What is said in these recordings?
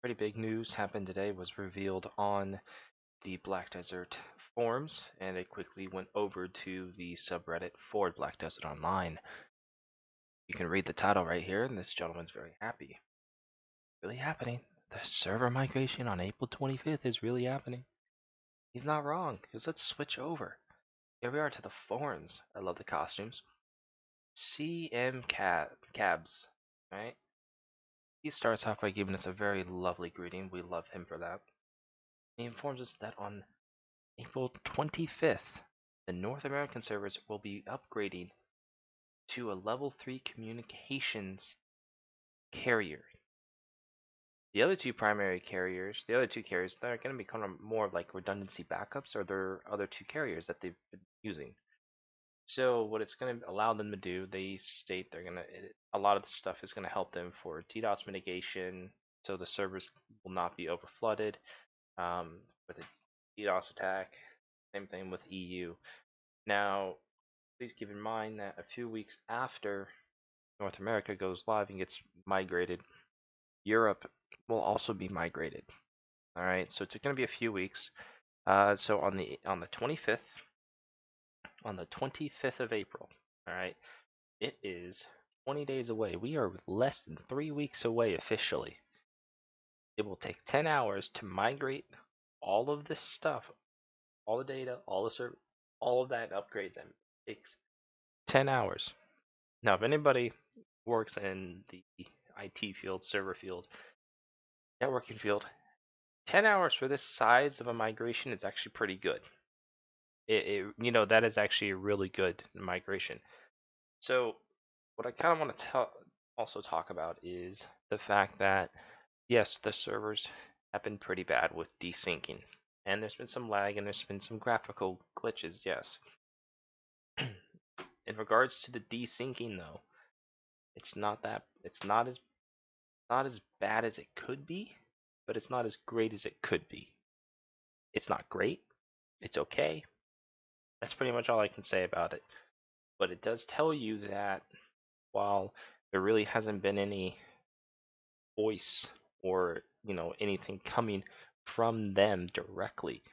Pretty big news happened today, was revealed on the Black Desert forums, and it quickly went over to the subreddit for Black Desert Online. You can read the title right here, and this gentleman's very happy. Really happening. The server migration on April 25th is really happening. He's not wrong, because let's switch over. Here we are to the forums. I love the costumes. CM Cabs, right? He starts off by giving us a very lovely greeting. We love him for that. He informs us that on April 25th, the North American servers will be upgrading to a level 3 communications carrier. The other two carriers, they're going to become more like redundancy backups, or their other two carriers that they've been using. So what it's going to allow them to do, they state a lot of the stuff is going to help them for DDoS mitigation, so the servers will not be overflooded with a DDoS attack. Same thing with EU. Now, please keep in mind that a few weeks after North America goes live and gets migrated, Europe will also be migrated. All right, so it's going to be a few weeks. So on the 25th, on the 25th of April, all right, it is 20 days away. We are less than 3 weeks away officially. It will take 10 hours to migrate all of this stuff, all the data, all the server, all of that, and upgrade them. It takes 10 hours. Now, if anybody works in the IT field, server field, networking field, 10 hours for this size of a migration is actually pretty good. That is actually a really good migration. So, what I kind of want to also talk about is the fact that, yes, the servers have been pretty bad with desyncing, and there's been some lag and there's been some graphical glitches, yes. In regards to the desyncing, though, it's not as bad as it could be, but it's not as great as it could be. It's not great. It's okay. That's pretty much all I can say about it. But it does tell you that while there really hasn't been any voice or, anything coming from them directly,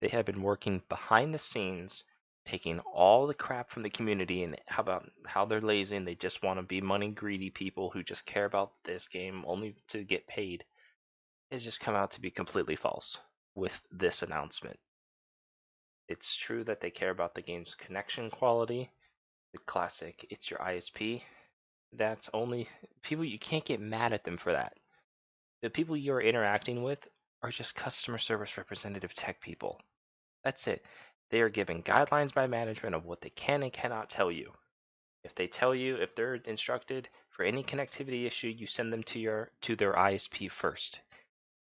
they have been working behind the scenes, taking all the crap from the community, and how they're lazy and they just want to be money greedy people who just care about this game only to get paid. Has just come out to be completely false with this announcement. It's true that they care about the game's connection quality, the classic "it's your ISP." That's only people, you can't get mad at them for that. The people you're interacting with are just customer service representative tech people. That's it. They are given guidelines by management of what they can and cannot tell you. If they're instructed for any connectivity issue, you send them to their ISP first,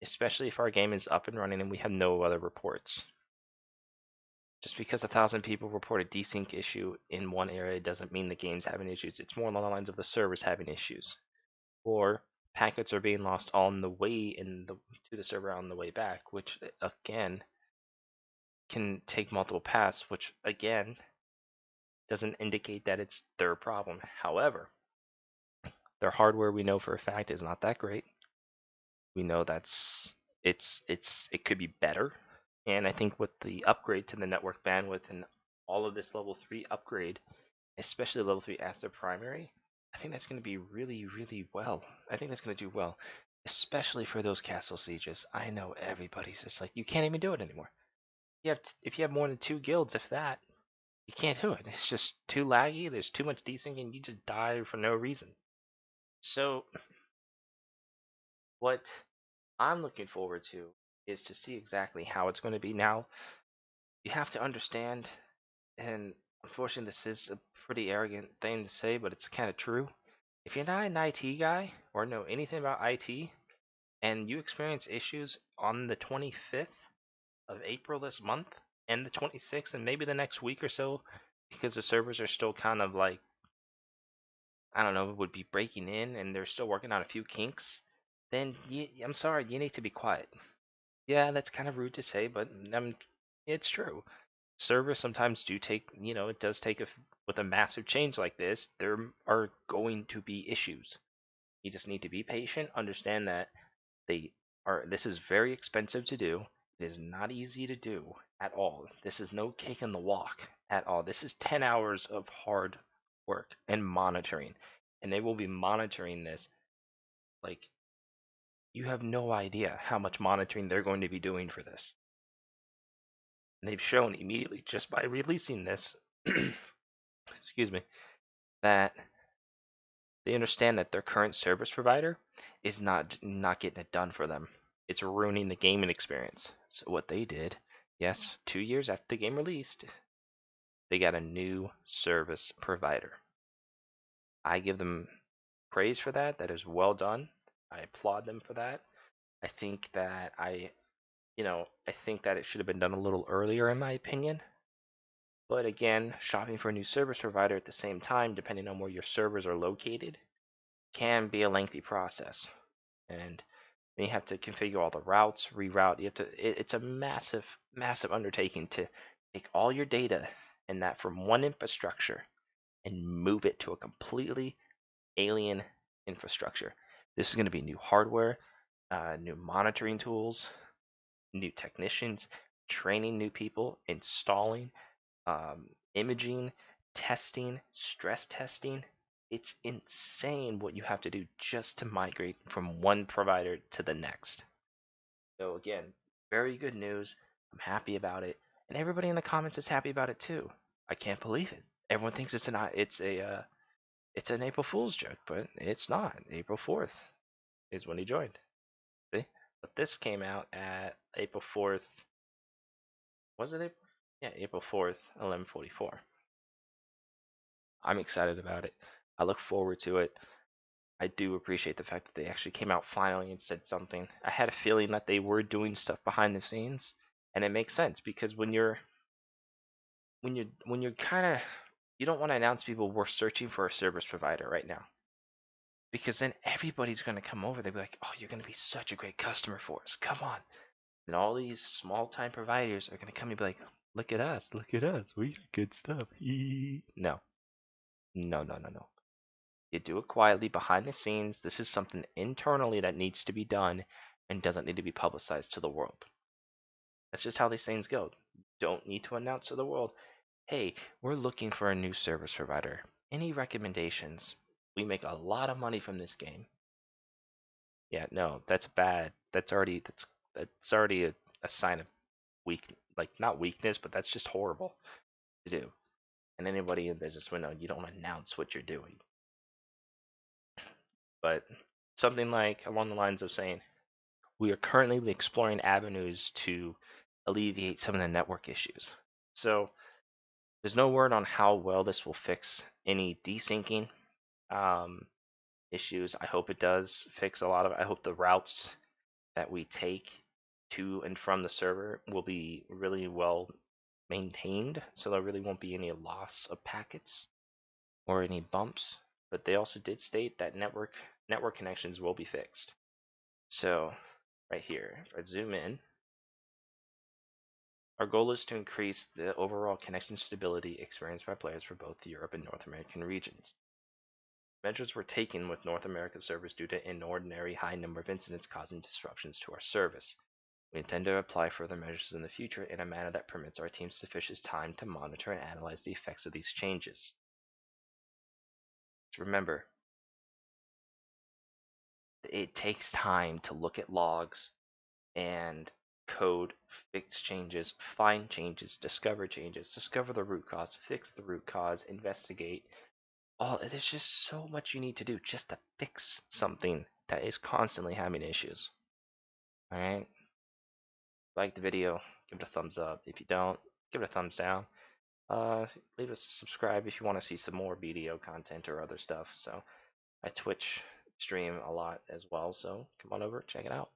especially if our game is up and running and we have no other reports. Just because 1,000 people report a desync issue in one area doesn't mean the game's having issues. It's more along the lines of the servers having issues, or packets are being lost on the way to the server on the way back, which again can take multiple paths, which again doesn't indicate that it's their problem. However, their hardware, we know for a fact, is not that great. We know it could be better, and I think with the upgrade to the network bandwidth and all of this level 3 upgrade, especially level 3 as their primary, I think that's going to be really, really well. I think that's going to do well, especially for those castle sieges. I know everybody's just like, you can't even do it anymore. If you have more than 2 guilds, if that, you can't do it. It's just too laggy. There's too much desync, and you just die for no reason. So what I'm looking forward to is to see exactly how it's going to be. Now, you have to understand, and unfortunately, this is a pretty arrogant thing to say, but it's kind of true. If you're not an IT guy or know anything about IT, and you experience issues on the 25th of April this month, and the 26th, and maybe the next week or so, because the servers are still kind of like, I don't know, would be breaking in and they're still working on a few kinks, then I'm sorry, you need to be quiet. Yeah, that's kind of rude to say, but it's true. Servers sometimes do take, it does take with a massive change like this, there are going to be issues. You just need to be patient, understand that This is very expensive to do. It is not easy to do at all. This is no cake in the walk at all. This is 10 hours of hard work and monitoring. And they will be monitoring this like you have no idea how much monitoring they're going to be doing for this. And they've shown immediately just by releasing this, excuse me, that they understand that their current service provider is not getting it done for them. It's ruining the gaming experience. So what they did, yes, 2 years after the game released, they got a new service provider. I give them praise for that. That is well done. I applaud them for that. I think that I think that it should have been done a little earlier in my opinion. But again, shopping for a new service provider at the same time, depending on where your servers are located, can be a lengthy process. And then you have to configure all the routes, reroute. It's a massive, massive undertaking to take all your data and that from one infrastructure and move it to a completely alien infrastructure. This is going to be new hardware, new monitoring tools, new technicians, training new people, installing, imaging, testing, stress testing. It's insane what you have to do just to migrate from one provider to the next. So again, very good news. I'm happy about it, and everybody in the comments is happy about it too. I can't believe it. Everyone thinks it's an April Fool's joke, but it's not. April 4th is when he joined. See? But this came out at April 4th. Was it April? Yeah, April 4th, 11:44. I'm excited about it. I look forward to it. I do appreciate the fact that they actually came out finally and said something. I had a feeling that they were doing stuff behind the scenes, and it makes sense because when you're kind of you don't want to announce people we're searching for a service provider right now because then everybody's going to come over. They'll be like, "Oh, you're going to be such a great customer for us. Come on." And all these small time providers are going to come and be like, "Look at us. Look at us. We got good stuff." No. No, no, no, no. You do it quietly behind the scenes. This is something internally that needs to be done and doesn't need to be publicized to the world. That's just how these things go. Don't need to announce to the world, hey, we're looking for a new service provider. Any recommendations? We make a lot of money from this game. Yeah, no, that's bad. That's already a sign of weak, like not weakness, but that's just horrible to do. And anybody in business would know you don't announce what you're doing. But something like along the lines of saying, we are currently exploring avenues to alleviate some of the network issues. So there's no word on how well this will fix any desyncing issues. I hope it does fix a lot of it. I hope the routes that we take to and from the server will be really well maintained, so there really won't be any loss of packets or any bumps. But they also did state that network connections will be fixed. So right here, if I zoom in, our goal is to increase the overall connection stability experienced by players for both the Europe and North American regions. Measures were taken with North American servers due to inordinary high number of incidents causing disruptions to our service. We intend to apply further measures in the future in a manner that permits our team sufficient time to monitor and analyze the effects of these changes. So remember, it takes time to look at logs and code, fix changes, find changes, discover the root cause, fix the root cause, investigate. There's just so much you need to do just to fix something that is constantly having issues. Alright? Like the video, give it a thumbs up. If you don't, give it a thumbs down. Leave us a subscribe if you want to see some more BDO content or other stuff. So I Twitch stream a lot as well, so come on over, check it out.